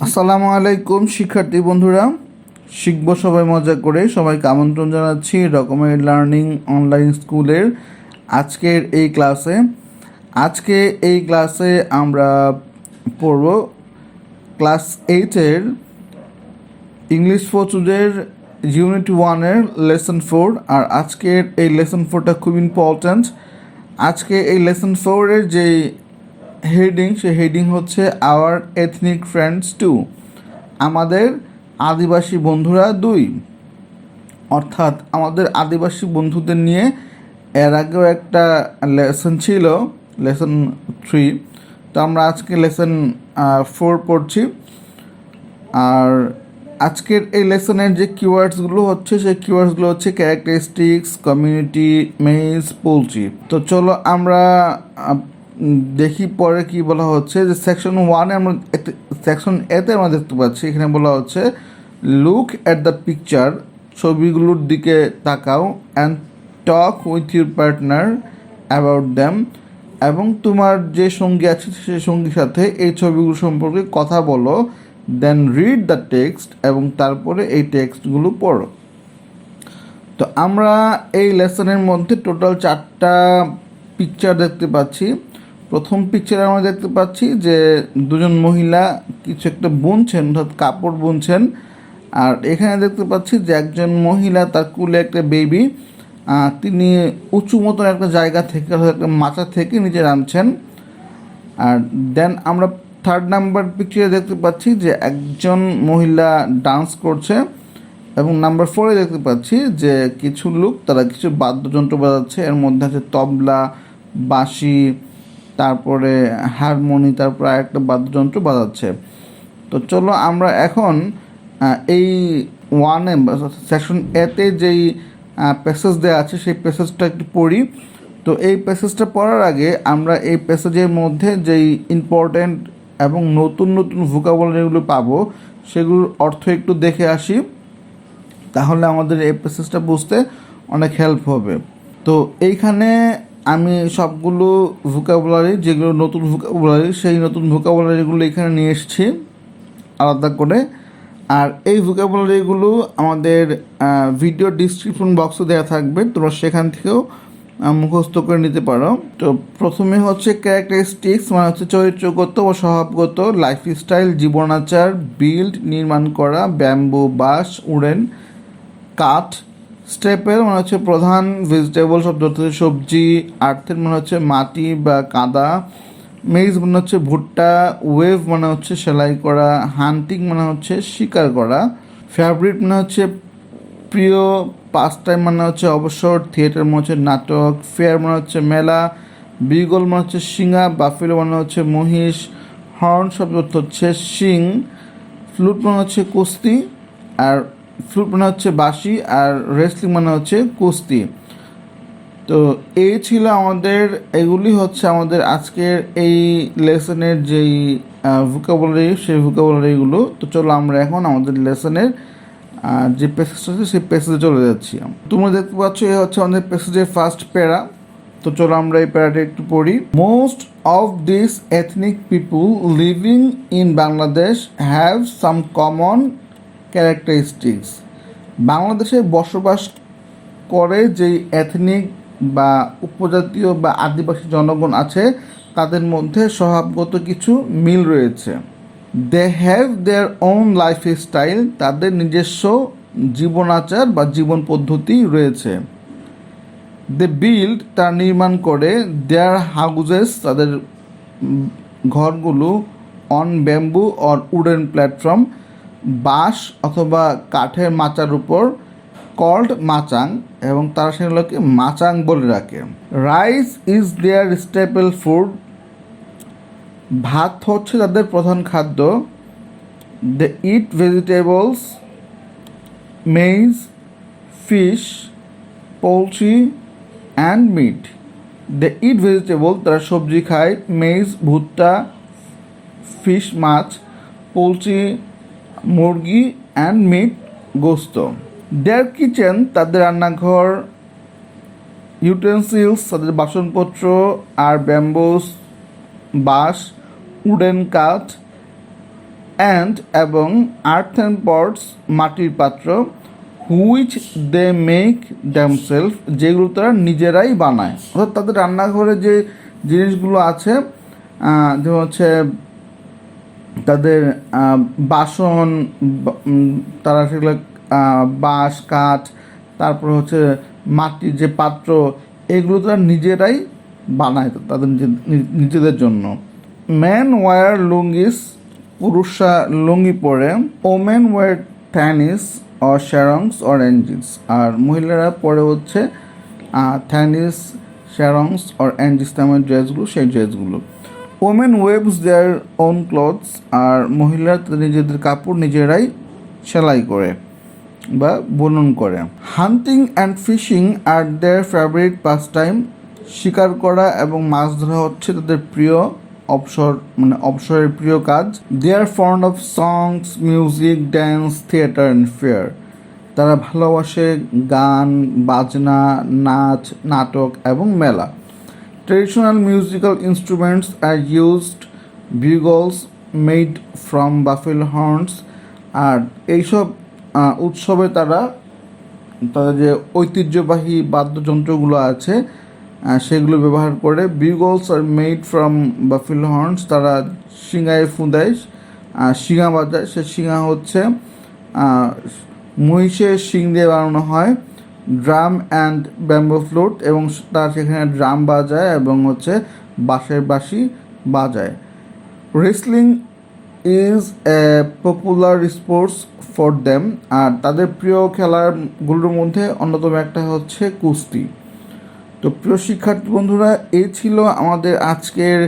আসসালামু আলাইকুম শিক্ষার্থী বন্ধুরা, শিখব সবাই মজা করে। সবাইকে আমন্ত্রণ জানাচ্ছি রকমের লার্নিং অনলাইন স্কুলের আজকে এই ক্লাসে আমরা পড়ব ক্লাস 8-এর ইংলিশ ফর টুডের ইউনিট 1-এর লেসন 4। আর আজকের এই লেসন 4টা খুব ইম্পর্ট্যান্ট। আজকে এই লেসন 4-এর যে সেই হেডিং হচ্ছে আওয়ার এথনিক ফ্রেন্ডস টু, আমাদের আদিবাসী বন্ধুরা 2। অর্থাৎ আমাদের আদিবাসী বন্ধুদের নিয়ে এর আগেও একটা লেসন ছিল, লেসন 3। তো আমরা আজকে লেসন 4 পড়ছি। আর আজকের এই লেসনের যে কিওয়ার্ডসগুলো হচ্ছে, সেই কিওয়ার্ডসগুলো হচ্ছে ক্যারেক্টারিস্টিক্স, কমিউনিটি, মেইজ, পোলট্রি। তো চলো আমরা দেখি পরে কি বলা হচ্ছে। যে সেকশন 1-এ আমরা সেকশন এতে আমরা দেখতে পাচ্ছি, এখানে বলা হচ্ছে লুক অ্যাট দ্য পিকচার, ছবিগুলোর দিকে তাকাও, and talk with your partner about them, এবং তোমার যে সঙ্গী আছে সেই সঙ্গীর সাথে এই ছবিগুলো সম্পর্কে কথা বলো। দেন রিড দ্য টেক্সট, এবং তারপরে এই টেক্সটগুলো পড়ো। তো আমরা এই লেসনের মধ্যে টোটাল 4টা পিকচার দেখতে পাচ্ছি। প্রথম পিকচারে আমরা দেখতে পাচ্ছি যে দুজন মহিলা কিছু একটা বুনছেন, অর্থাৎ কাপড় বুনছেন। আর এখানে দেখতে পাচ্ছি যে একজন মহিলা, তার কুলে একটা বেবি, তিনি উঁচু মতন একটা জায়গা থেকে, একটা মাচা থেকে নিচে নামছেন। আর দেন আমরা 3rd নাম্বার পিকচারে দেখতে পাচ্ছি যে একজন মহিলা ডান্স করছে। এবং নাম্বার 4-এ দেখতে পাচ্ছি যে কিছু লোক, তারা কিছু বাদ্যযন্ত্র বাজাচ্ছে। এর মধ্যে আছে তবলা, বাঁশি, তারপরে হারমোনি, তারপরে আরেকটা বাদ্যযন্ত্র বাজাচ্ছে। তো চলো আমরা এখন এই সেকশন এতে যেই প্যাসেজ দেওয়া আছে সেই প্যাসেজটা একটু পড়ি। তো এই প্যাসেজটা পড়ার আগে আমরা এই প্যাসেজের মধ্যে যেই ইম্পর্ট্যান্ট এবং নতুন নতুন ভোকাবুলারিগুলো পাবো সেগুলোর অর্থ একটু দেখে আসি, তাহলে আমাদের এই প্যাসেজটা বুঝতে অনেক হেল্প হবে। তো এইখানে আমি সবগুলো ভোকাবুলারি, যেগুলো নতুন ভোকাবুলারি, সেই নতুন ভোকাবুলারিগুলো এখানে নিয়ে এসেছি আলাদা করে। আর এই ভোকাবুলারিগুলো আমাদের ভিডিও ডিসক্রিপশন বক্সে দেওয়া থাকবে, তোমরা সেখান থেকেও মুখস্থ করে নিতে পারো। তো প্রথমে হচ্ছে ক্যারেক্টারিস্টিক্স, মানে হচ্ছে চরিত্রগত ও স্বভাবগত, লাইফস্টাইল জীবনাচার, বিল্ড নির্মাণ করা, ব্যাম্বু বাঁশ, উডেন কাঠ, স্টেপেল মানে হচ্ছে প্রধান, ভেজিটেবল শব্দ হচ্ছে সবজি, আর্থের মানে হচ্ছে মাটি বা কাদা, মেইজ মানে হচ্ছে ভুট্টা, ওয়েভ মানে হচ্ছে সেলাই করা, হান্টিং মানে হচ্ছে শিকার করা, ফেভারিট মানে হচ্ছে প্রিয়, পাস টাইম মানে হচ্ছে অবসর, থিয়েটার মানে হচ্ছে নাটক, ফেয়ার মানে হচ্ছে মেলা, বিগল মানে হচ্ছে শিঙা, বাফেলো মানে হচ্ছে মহিষ, হর্ন শব্দ হচ্ছে শিং, ফ্লুট মানে হচ্ছে কুস্তি, আর ফ্লুট মানে হচ্ছে বাঁশি, আর রেসলিং মানে হচ্ছে কুস্তি। তো এই ছিল আমাদের, এগুলি হচ্ছে আমাদের আজকের এই লেসনের যেই ভোকাবুলারি, সেই ভোকাবুলারিগুলো। তো চলো আমরা এখন আমাদের লেসনের যে প্যাসেজটা আছে সেই প্যাসেজে চলে যাচ্ছি। তোমরা দেখতে পাচ্ছ এই হচ্ছে আমাদের প্যাসেজের ফার্স্ট প্যারা। তো চলো আমরা এই প্যারাটা একটু পড়ি। Most of this ethnic people living in Bangladesh have some common characteristics. বাংলাদেশে বসবাস করে যেই এথনিক বা উপজাতীয় বা আদিবাসী জনগণ আছে, তাদের মধ্যে স্বভাবগত কিছু মিল রয়েছে। They have their own lifestyle, তাদের নিজস্ব জীবনাচার বা জীবন পদ্ধতি রয়েছে। দে বিল্ড, তারা নির্মাণ করে, দেয়ার হাউজেস, তাদের ঘরগুলো, on bamboo or wooden platform, বাঁশ অথবা কাঠের মাচার উপর, কল্ড মাচাং, এবং তারা সেগুলোকে মাচাং বলে রাখে। Rice is their staple food, ভাত হচ্ছে তাদের প্রধান খাদ্য। They eat vegetables, maize, fish, poultry and meat. They eat vegetable, তারা সবজি খায়, মেইজ ভুট্টা, ফিশ মাছ, পোলট্রি মুরগি, অ্যান্ড মিট গোস্ত। দেয়ার কিচেন, তাদের রান্নাঘর, ইউটেন্সিলস, তাদের বাসনপত্র, আর ব্যাম্বোস বাঁশ, উডেন কাঠ, অ্যান্ড এবং আর্থেন পটস মাটির পাত্র, হুইচ দে মেক দ্যামসেলফ যেগুলো তারা নিজেরাই বানায়। অর্থাৎ তাদের রান্নাঘরে যে জিনিসগুলো আছে যেমন হচ্ছে তাদের বাসন, তারা সেগুলো বাঁশ কাঠ, তারপর হচ্ছে মাটির যে পাত্র, এগুলো তারা নিজেরাই বানায় তাদের নিজেদের জন্য। ম্যান ওয়ার লুঙ্গিস পুরুষরা লুঙ্গি পরে, ওমেন ওয়ার থ্যানিস অর শ্যারংস অর অ্যাঞ্জিস আর মহিলারা পরে হচ্ছে থ্যানিস শ্যারংস অর অ্যাঞ্জিস নামের ড্রেসগুলো, সেই ড্রেসগুলো। Women weaves their own clothes আর মহিলারা তাদের নিজেদের কাপড় নিজেরাই সেলাই করে বা বুনন করে। হান্টিং অ্যান্ড ফিশিং আর দেয়ার ফেভারিট পাস টাইম শিকার করা এবং মাছ ধরা হচ্ছে তাদের প্রিয় অবসরের প্রিয় কাজ। They are fond of songs, music, dance, theatre and fair তারা ভালোবাসে গান, বাজনা, নাচ, নাটক এবং মেলা। Traditional musical instruments are used, bugles made from buffalo horns আর এইসব উৎসবে তারা তাদের যে ঐতিহ্যবাহী বাদ্যযন্ত্রগুলো আছে সেগুলো ব্যবহার করে। বিগলস are made from buffalo horns তারা শিঙায় ফুদায় শিঙা বাজায়, সে শিঙা হচ্ছে মহিষের শিং দিয়ে বানানো হয়। ড্রাম অ্যান্ড ব্যাম্বো ফ্লুট এবং তারা সেখানে ড্রাম বাজায় এবং হচ্ছে বাঁশের বাঁশি বাজায়। Wrestling is a popular sports for them আর তাদের প্রিয় খেলাগুলোর মধ্যে অন্যতম একটা হচ্ছে কুস্তি। তো প্রিয় শিক্ষার্থী বন্ধুরা, এই ছিল আমাদের আজকের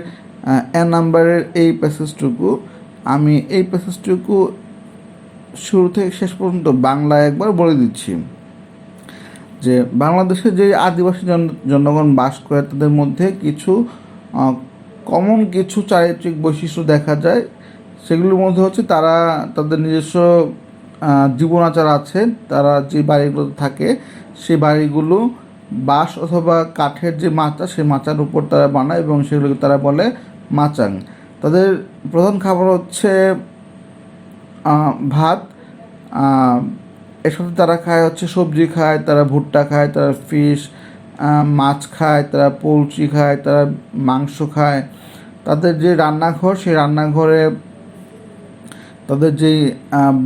এ নাম্বারের এই প্যাসেজটুকু। আমি এই প্যাসেজটুকু শুরু থেকে শেষ পর্যন্ত বাংলায় একবার বলে দিচ্ছি যে বাংলাদেশে যে আদিবাসী জনগণ বাস করে তাদের মধ্যে কিছু কমন কিছু চারিত্রিক বৈশিষ্ট্য দেখা যায়। সেগুলোর মধ্যে হচ্ছে তারা তাদের নিজস্ব জীবনাচার আছে। তারা যে বাড়িগুলোতে থাকে সেই বাড়িগুলো বাঁশ অথবা কাঠের যে মাচা, সেই মাচার উপর তারা বানায় এবং সেগুলোকে তারা বলে মাচাং। তাদের প্রধান খাবার হচ্ছে ভাত, এর সাথে তারা খায় হচ্ছে সবজি খায়, তারা ভুট্টা খায়, তারা ফিশ মাছ খায়, তারা পোলট্রি খায়, তারা মাংস খায়। তাদের যে রান্নাঘর, সেই রান্নাঘরে তাদের যেই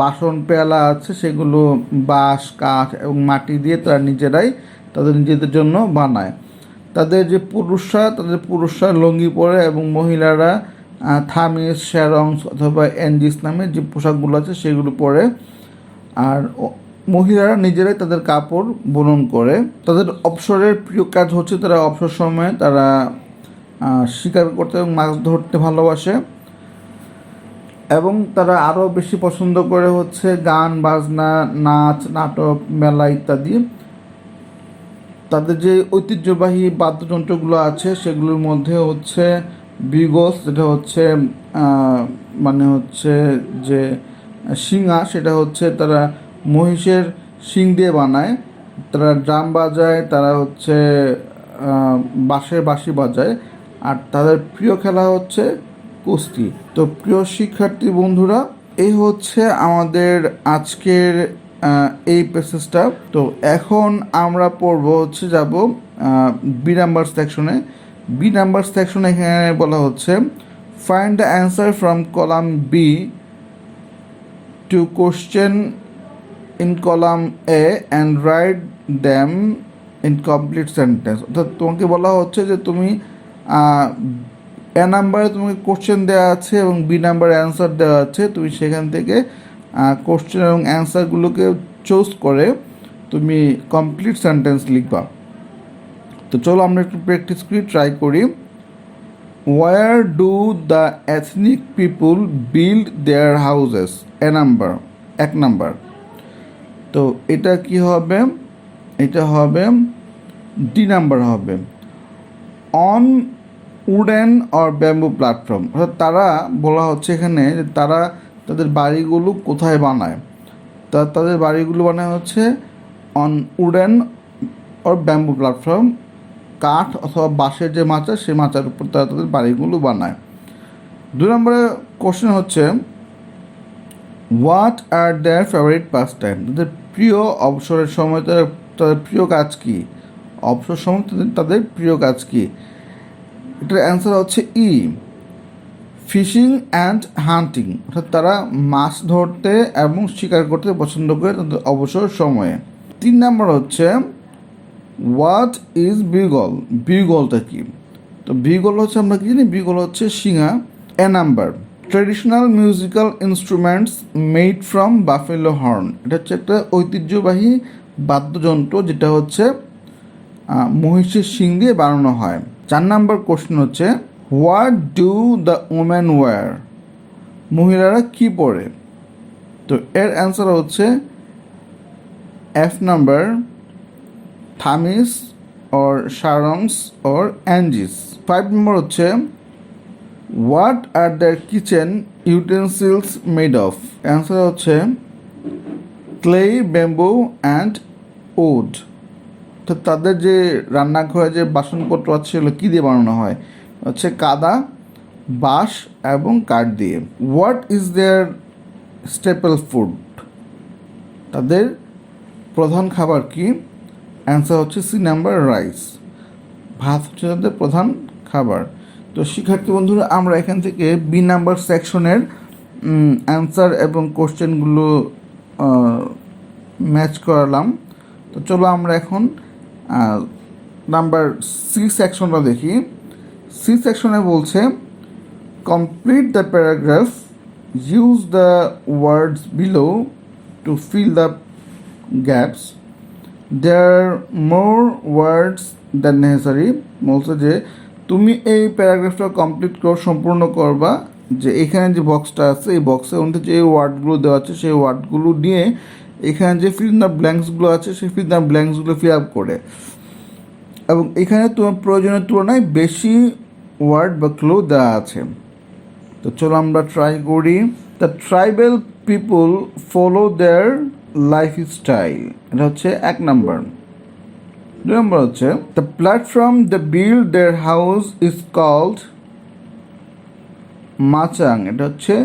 বাসন পেয়ালা আছে সেগুলো বাঁশ কাঠ এবং মাটি দিয়ে তারা নিজেরাই তাদের নিজেদের জন্য বানায়। তাদের পুরুষরা লুঙ্গি পরে এবং মহিলারা থামিস, শ্যারংস অথবা অ্যাঞ্জিস নামে যে পোশাকগুলো আছে সেগুলো পরে। আর মহিলারা নিজেরাই তাদের কাপড় বুনন করে। তাদের অবসরের প্রিয় কাজ হচ্ছে তারা অবসর সময়ে তারা শিকার করতে এবং মাছ ধরতে ভালোবাসে এবং তারা আরও বেশি পছন্দ করে হচ্ছে গান বাজনা, নাচ, নাটক, মেলা ইত্যাদি। তাদের যে ঐতিহ্যবাহী বাদ্যযন্ত্রগুলো আছে সেগুলোর মধ্যে হচ্ছে বিগলস, যেটা হচ্ছে যে শিঙা, সেটা হচ্ছে তারা মহিষের শিং দিয়ে বানায়। তারা ড্রাম বাজায়, তারা হচ্ছে বাঁশের বাঁশি বাজায় আর তাদের প্রিয় খেলা হচ্ছে কুস্তি। তো প্রিয় শিক্ষার্থী বন্ধুরা, এই হচ্ছে আমাদের আজকের এই প্যাসেজটা। তো এখন আমরা যাব বি নাম্বার সেকশনে। বি নাম্বার সেকশনে এখানে বলা হচ্ছে find the answer from column B to question in column A and write them in complete sentence. অর্থাৎ তোমাকে বলা হচ্ছে যে তুমি এ নাম্বারে তোমাকে কোশ্চেন দেওয়া আছে এবং বি নাম্বারে অ্যান্সার দেওয়া আছে, তুমি সেখান থেকে কোশ্চেন এবং অ্যান্সারগুলোকে চুজ করে তুমি কমপ্লিট সেন্টেন্স লিখবা। তো চলো আমরা একটু প্র্যাকটিস করি, ট্রাই করি। War do the ethnic people build there houses? এক নাম্বার। তো এটা কি হবে? এটা হবে ডি নাম্বার হবে। On wooden or bamboo platform. অর্থাৎ তারা বলা হচ্ছে এখানে যে তারা তাদের বাড়িগুলো কোথায় বানায়। তাদের বাড়িগুলো বানায় হচ্ছে on wooden or bamboo platform, কাঠ অথবা বাঁশের যে মাচা, সেই মাচার উপর তারা তাদের বাড়িগুলো বানায়। 2 নম্বরে কোশ্চেন হচ্ছে what R their favourite pass time, তাদের প্রিয় অবসরের সময় তাদের প্রিয় কাজ কী, অবসর সময় তাদের প্রিয় কাজ কী। এটার অ্যান্সার হচ্ছে ই, ফিশিং অ্যান্ড হান্টিং, অর্থাৎ তারা মাছ ধরতে এবং শিকার করতে পছন্দ করে তাদের অবসর সময়ে। 3 নম্বর হচ্ছে হোয়াট ইজ বিগল, বিগলটা কি? তো বিগল হচ্ছে আমরা কি জানি, বিগল হচ্ছে শিঙা। A number traditional musical instruments made from buffalo horn, এটা হচ্ছে একটা ঐতিহ্যবাহী বাদ্যযন্ত্র যেটা হচ্ছে মহিষের শিং দিয়ে বানানো হয়। 4 নাম্বার কোশ্চেন হচ্ছে what do the women wear, মহিলারা কি পরে? তো এর অ্যান্সার হচ্ছে F number thamis or sarongs or angis. 5 number হচ্ছে what are their kitchen utensils made of, answer হচ্ছে ক্লে, ব্যাম্বু অ্যান্ড উড। তো তাদের যে রান্নাঘরে যে বাসনপত্র আছে সেগুলো কী দিয়ে বানানো হয়? হচ্ছে কাদা, বাঁশ এবং কাঠ দিয়ে। What is their staple food, তাদের প্রধান খাবার কি? অ্যান্সার হচ্ছে সি নাম্বার রাইস, ভাত হচ্ছে তাদের প্রধান খাবার। তো শিক্ষার্থী বন্ধুরা, আমরা এখান থেকে বি নাম্বার সেকশনের অ্যান্সার এবং কোশ্চেনগুলো ম্যাচ করালাম। তো চলো আমরা এখন নাম্বার সি সেকশনটা দেখি। সি সেকশনে বলছে complete the paragraph, use the words below to fill the gaps, there more words than necessary. বলছে যে তুমি এই প্যারাগ্রাফটা কমপ্লিট সম্পূর্ণ করবা, যে এখানে যে বক্সটা আছে এই বক্সের মধ্যে যে ওয়ার্ডগুলো দেওয়া আছে সেই ওয়ার্ডগুলো নিয়ে এখানে যে ফিল দ্য ব্ল্যাঙ্কসগুলো আছে সেই ফিল দ্য ব্ল্যাঙ্কসগুলো ফিল আপ করে, এবং এখানে তোমার প্রয়োজনের তুলনায় বেশি ওয়ার্ড বা ক্লু দেওয়া আছে। তো চলো আমরা ট্রাই করি। The tribal people follow their lifestyle, এটা হচ্ছে 1 নাম্বার। 2 নম্বর হচ্ছে the platform the build their house is called machang, এটা হচ্ছে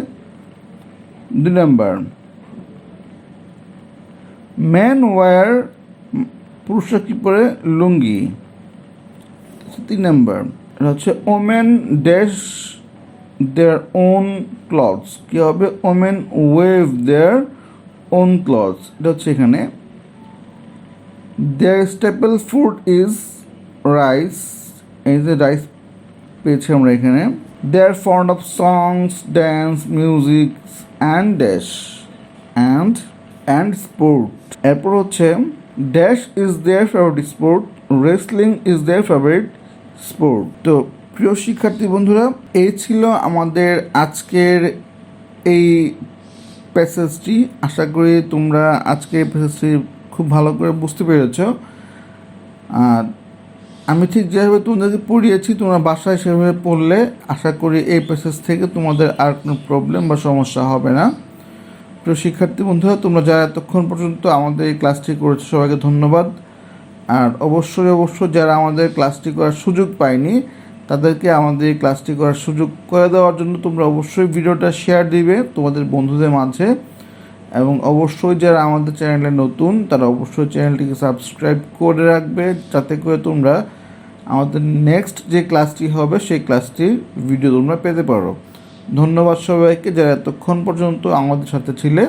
2 নম্বর। ম্যান ওয়্যার, পুরুষরা কি পরে? লুঙ্গি, 3 নম্বর। এটা হচ্ছে women dash their own clothes, কী হবে? Women weave their own clothes, এটা হচ্ছে এখানে। Their staple food is rice, এই যে রাইস পেয়েছি আমরা এখানে। They are fond of songs, dance, music and dash and sport. এরপর হচ্ছে dash is their favourite sport, wrestling is their favourite sport. তো প্রিয় শিক্ষার্থী বন্ধুরা, এই ছিল আমাদের আজকের এই প্যাসেজটি। আশা করি তোমরা আজকের প্যাসেজটি খুব ভালো করে বুঝতে পেরেছ। আর আমি ঠিক যেভাবে তোমাদেরকে পড়িয়েছি তোমরা বাসায় সেভাবে পড়লে আশা করি এই প্যাসেজ থেকে তোমাদের আর কোনো প্রবলেম বা সমস্যা হবে না। প্রিয় শিক্ষার্থী বন্ধুরা, তোমরা যারা এতক্ষণ পর্যন্ত আমাদের এই ক্লাসটি করেছো সবাইকে ধন্যবাদ। আর অবশ্যই যারা আমাদের ক্লাসটি করার সুযোগ পায়নি তাদেরকে আমাদের এই ক্লাসটি করার সুযোগ করে দেওয়ার জন্য তোমরা অবশ্যই ভিডিওটা শেয়ার দিবে তোমাদের বন্ধুদের মাঝে, এবং অবশ্যই যারা আমাদের চ্যানেলে নতুন তারা অবশ্যই চ্যানেলটিকে সাবস্ক্রাইব করে রাখবে, যাতে করে তোমরা আমাদের নেক্সট যে ক্লাসটি হবে সেই ক্লাসটির ভিডিও তোমরা পেতে পারো। ধন্যবাদ সবাইকে যারা এতক্ষণ পর্যন্ত আমাদের সাথে ছিলে।